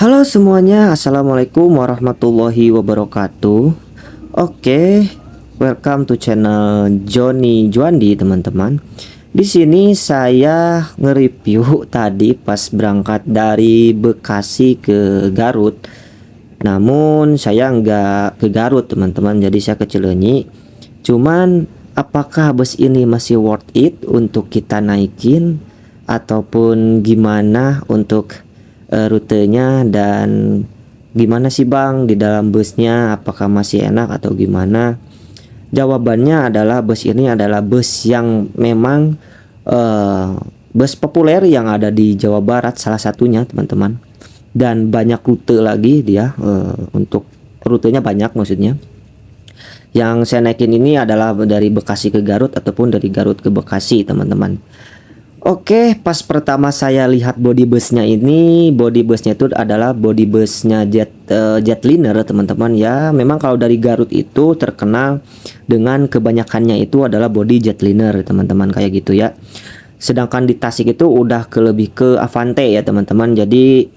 Halo semuanya, assalamualaikum warahmatullahi wabarakatuh. Oke, welcome to channel Johnny Juandi teman-teman. Di sini saya nge-review tadi pas berangkat dari Bekasi ke Garut. Namun saya nggak ke Garut teman-teman, jadi saya ke Cileunyi. Cuman apakah bus ini masih worth it untuk kita naikin ataupun gimana untuk rutenya, dan gimana sih Bang di dalam busnya, apakah masih enak atau gimana? Jawabannya adalah bus ini adalah bus yang memang bus populer yang ada di Jawa Barat salah satunya teman-teman, dan banyak rute lagi dia, untuk rutenya banyak maksudnya. Yang saya naikin ini adalah dari Bekasi ke Garut ataupun dari Garut ke Bekasi teman-teman. Oke, pas pertama saya lihat body busnya ini, body busnya itu adalah body busnya Jetliner teman-teman ya. Memang kalau dari Garut itu terkenal dengan kebanyakannya itu adalah body Jetliner teman-teman, kayak gitu ya. Sedangkan di Tasik itu udah lebih ke Avante ya teman-teman. Jadi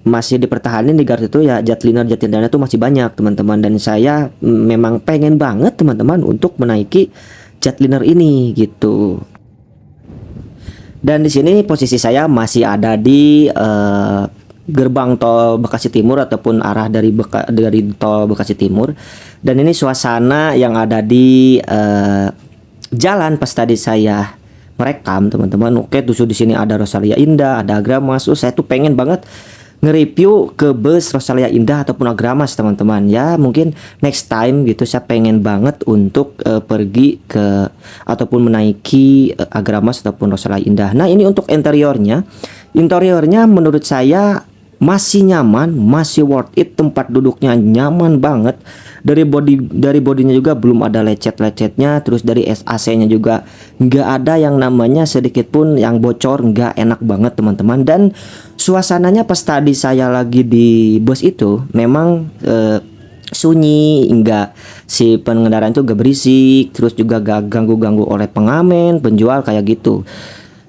masih dipertahankan di Garut itu ya Jetliner itu masih banyak teman-teman. Dan saya memang pengen banget teman-teman untuk menaiki Jetliner ini gitu. Dan di sini posisi saya masih ada di gerbang tol Bekasi Timur ataupun arah dari tol Bekasi Timur. Dan ini suasana yang ada di jalan pas tadi saya merekam teman-teman. Oke, tuh di sini ada Rosalia Indah, ada Agramas. Saya tuh pengen banget nge-review ke bus Rosalia Indah ataupun Agramas teman-teman ya. Mungkin next time gitu saya pengen banget untuk pergi ke ataupun menaiki Agramas ataupun Rosalia Indah. Nah, ini untuk interiornya menurut saya masih nyaman, masih worth it. Tempat duduknya nyaman banget. Dari bodinya juga belum ada lecet-lecetnya. Terus dari AC-nya juga nggak ada yang namanya sedikit pun yang bocor. Nggak enak banget teman-teman. Dan suasananya pas tadi saya lagi di bus itu memang sunyi, enggak, si pengendaraan itu gak berisik, terus juga gak ganggu-ganggu oleh pengamen, penjual kayak gitu.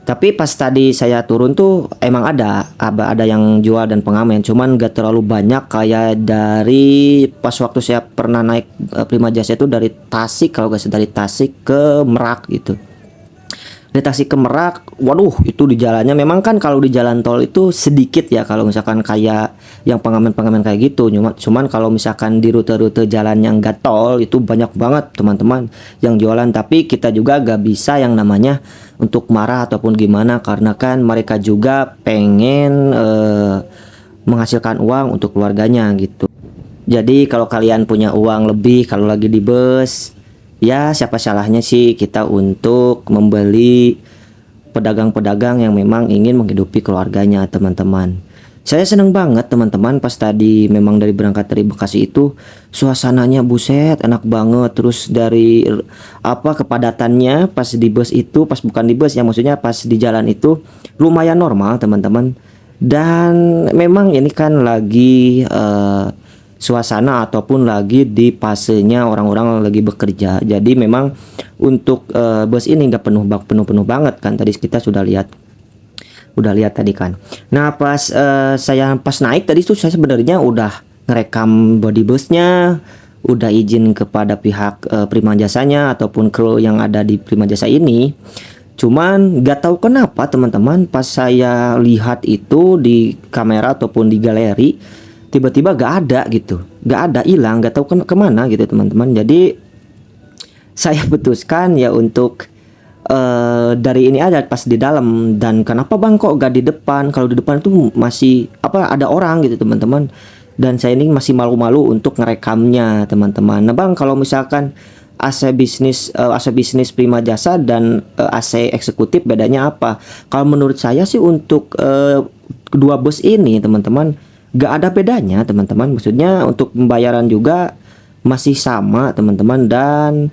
Tapi pas tadi saya turun tuh emang ada yang jual dan pengamen, cuman gak terlalu banyak kayak dari pas waktu saya pernah naik Prima Jasa itu dari Tasik, kalau gak salah dari Tasik ke Merak gitu. Dari Tasik ke Merak, waduh itu di jalannya memang kan kalau di jalan tol itu sedikit ya kalau misalkan kayak yang pengamen-pengamen kayak gitu. Cuman kalau misalkan di rute-rute jalan yang gak tol itu banyak banget teman-teman yang jualan. Tapi kita juga gak bisa yang namanya untuk marah ataupun gimana, karena kan mereka juga pengen menghasilkan uang untuk keluarganya gitu. Jadi kalau kalian punya uang lebih kalau lagi di bus, ya siapa salahnya sih kita untuk membeli pedagang-pedagang yang memang ingin menghidupi keluarganya teman-teman. Saya senang banget teman-teman pas tadi memang dari berangkat dari Bekasi itu suasananya buset enak banget. Terus dari kepadatannya pas di bus itu, pas bukan di bus ya maksudnya pas di jalan itu lumayan normal teman-teman. Dan memang ini kan lagi suasana ataupun lagi di fasenya orang-orang lagi bekerja. Jadi memang untuk bus ini nggak penuh banget kan, tadi kita udah lihat tadi kan. Nah, pas saya naik tadi tuh saya sebenarnya udah ngerekam body busnya, udah izin kepada pihak Prima Jasanya ataupun kru yang ada di Prima Jasa ini. Cuman nggak tahu kenapa teman-teman pas saya lihat itu di kamera ataupun di galeri tiba-tiba gak ada gitu, gak ada, hilang, gak tahu kemana gitu teman-teman. Jadi saya putuskan ya untuk dari ini aja pas di dalam. Dan kenapa Bang kok gak di depan? Kalau di depan itu masih ada orang gitu teman-teman. Dan saya ini masih malu-malu untuk ngerekamnya teman-teman. Nah Bang, kalau misalkan AC bisnis Prima Jasa dan AC eksekutif bedanya apa? Kalau menurut saya sih untuk kedua bus ini teman-teman gak ada bedanya teman-teman. Maksudnya untuk pembayaran juga masih sama teman-teman, dan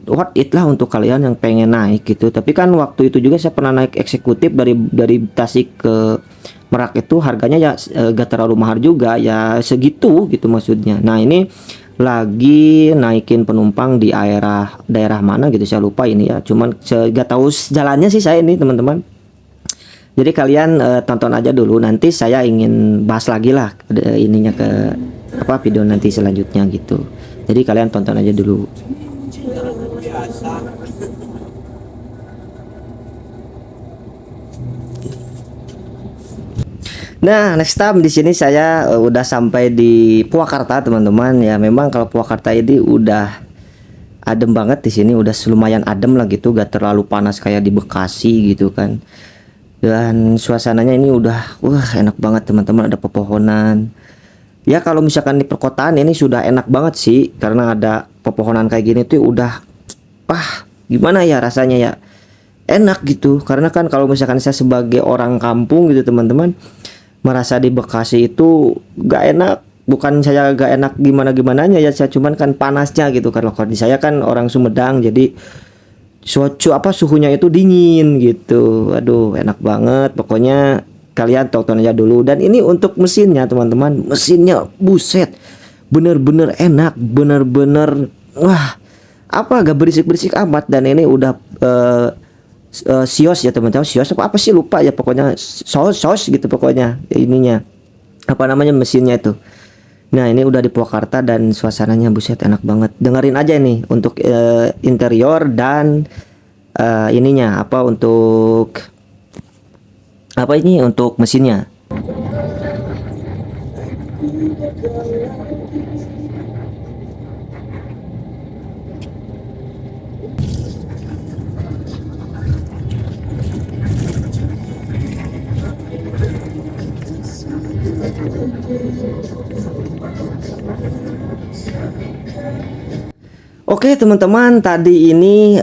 worth it lah untuk kalian yang pengen naik gitu. Tapi kan waktu itu juga saya pernah naik eksekutif dari Tasik ke Merak itu harganya ya gak terlalu mahal juga ya, segitu gitu maksudnya. Nah ini lagi naikin penumpang di daerah mana gitu saya lupa ini ya, cuman gak tahu jalannya sih saya ini teman-teman. Jadi kalian tonton aja dulu, nanti saya ingin bahas lagi lah ininya ke apa video nanti selanjutnya gitu. Jadi kalian tonton aja dulu. Nah, next time di sini saya udah sampai di Purwakarta, teman-teman. Ya, memang kalau Purwakarta ini udah adem banget di sini, udah lumayan adem lah gitu, gak terlalu panas kayak di Bekasi gitu kan. Dan suasananya ini udah wah enak banget teman-teman, ada pepohonan. Ya kalau misalkan di perkotaan ini sudah enak banget sih, karena ada pepohonan kayak gini tuh udah gimana ya rasanya ya, enak gitu. Karena kan kalau misalkan saya sebagai orang kampung gitu teman-teman, merasa di Bekasi itu gak enak. Bukan saya gak enak gimana gimananya ya, saya cuman kan panasnya gitu. Kalau di saya kan orang Sumedang, jadi suhunya itu dingin gitu. Aduh enak banget pokoknya, kalian tonton aja dulu. Dan ini untuk mesinnya teman-teman, mesinnya buset bener-bener enak, bener-bener wah apa gak berisik-berisik amat. Dan ini udah Sios ya teman-teman, Sios apa sih lupa ya, pokoknya sos gitu pokoknya ininya, apa namanya mesinnya itu. Nah ini udah di Purwakarta dan suasananya buset enak banget. Dengerin aja nih untuk interior dan ininya apa, untuk apa ini, untuk mesinnya. Oke teman-teman, tadi ini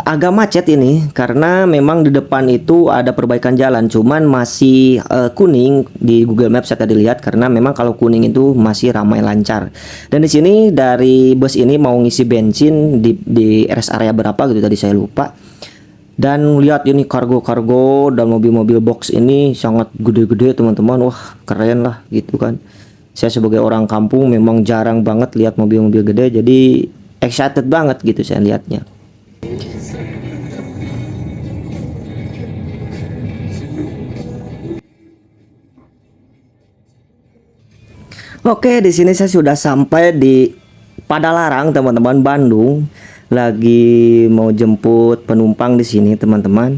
agak macet ini karena memang di depan itu ada perbaikan jalan, cuman masih kuning di Google Maps saya tadi lihat, karena memang kalau kuning itu masih ramai lancar. Dan di sini dari bus ini mau ngisi bensin di rest area berapa gitu tadi saya lupa. Dan lihat ini kargo-kargo dan mobil-mobil box ini sangat gede-gede teman-teman, wah keren lah gitu kan. Saya sebagai orang kampung memang jarang banget lihat mobil-mobil gede, jadi excited banget gitu saya lihatnya. Oke, di sini saya sudah sampai di Padalarang, teman-teman, Bandung. Lagi mau jemput penumpang di sini, teman-teman.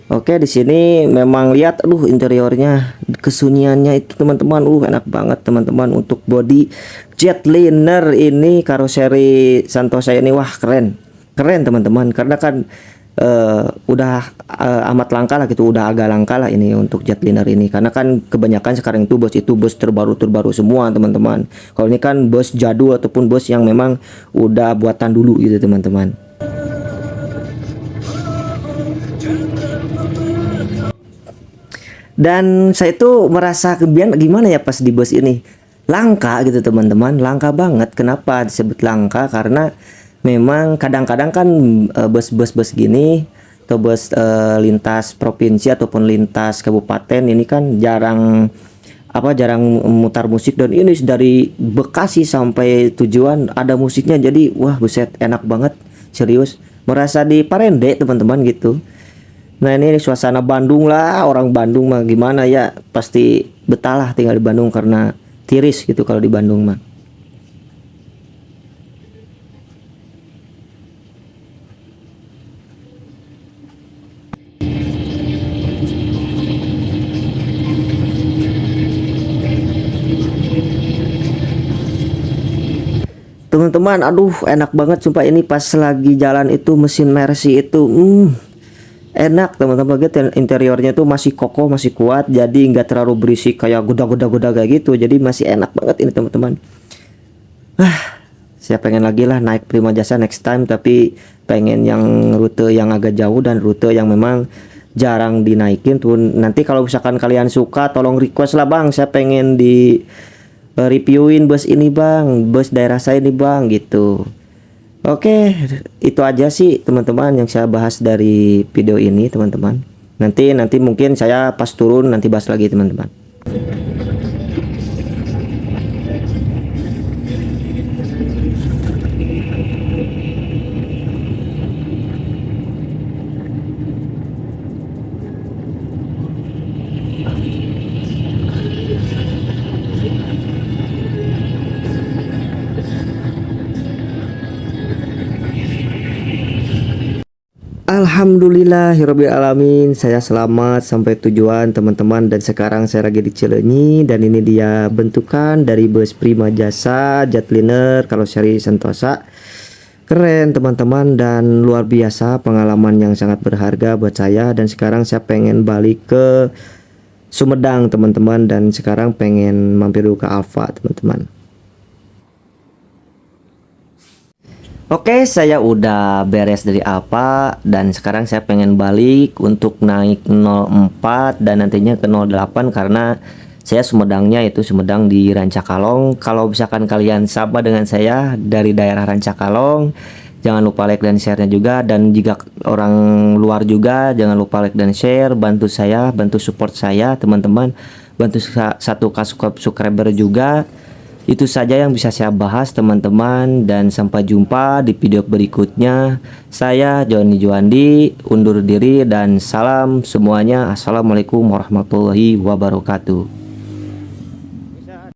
Oke, di sini memang lihat, aduh interiornya, kesunyiannya itu teman-teman, enak banget teman-teman. Untuk body Jetliner ini karoseri Santosa ini, wah keren, keren teman-teman. Karena kan udah amat langka lah gitu, udah agak langka lah ini untuk Jetliner ini. Karena kan kebanyakan sekarang itu bus terbaru semua teman-teman. Kalau ini kan bus jadul ataupun bus yang memang udah buatan dulu gitu teman-teman. Dan saya itu merasa gimana ya pas di bus ini, langka gitu teman-teman, langka banget. Kenapa disebut langka? Karena memang kadang-kadang kan bus-bus gini atau bus lintas provinsi ataupun lintas kabupaten ini kan jarang mutar musik. Dan ini dari Bekasi sampai tujuan ada musiknya, jadi wah buset enak banget, serius merasa di Parende teman-teman gitu. Nah ini suasana Bandung lah, orang Bandung mah gimana ya, pasti betah lah tinggal di Bandung karena tiris gitu kalau di Bandung mah. Teman-teman, aduh enak banget sumpah, ini pas lagi jalan itu mesin Mercy itu enak teman-teman, gitu. Interiornya tuh masih kokoh, masih kuat, jadi nggak terlalu berisik kayak goda-goda kayak gitu, jadi masih enak banget ini teman-teman. Saya pengen lagi lah naik Prima Jasa next time, tapi pengen yang rute yang agak jauh dan rute yang memang jarang dinaikin tuh. Nanti kalau misalkan kalian suka, tolong request lah bang, saya pengen di reviewin bus ini bang, bus daerah saya ini bang gitu. Oke, itu aja sih teman-teman yang saya bahas dari video ini teman-teman. Nanti mungkin saya pas turun nanti bahas lagi teman-teman. Alhamdulillahirabbil alamin, saya selamat sampai tujuan teman-teman, dan sekarang saya lagi di Cileunyi dan ini dia bentukan dari bus Prima Jasa Jetliner kalau seri Sentosa. Keren teman-teman dan luar biasa, pengalaman yang sangat berharga buat saya. Dan sekarang saya pengen balik ke Sumedang teman-teman, dan sekarang pengen mampir dulu ke Alfa teman-teman. Oke, saya udah beres dari Alfa dan sekarang saya pengen balik untuk naik 04 dan nantinya ke 08 karena saya Sumedangnya itu Sumedang di Rancakalong. Kalau misalkan kalian sama dengan saya dari daerah Rancakalong, jangan lupa like dan share-nya juga. Dan jika orang luar juga, jangan lupa like dan share, bantu saya, bantu support saya teman-teman, bantu satu subscriber juga. Itu saja yang bisa saya bahas teman-teman, dan sampai jumpa di video berikutnya. Saya Joni Juandi undur diri dan salam semuanya. Assalamualaikum warahmatullahi wabarakatuh.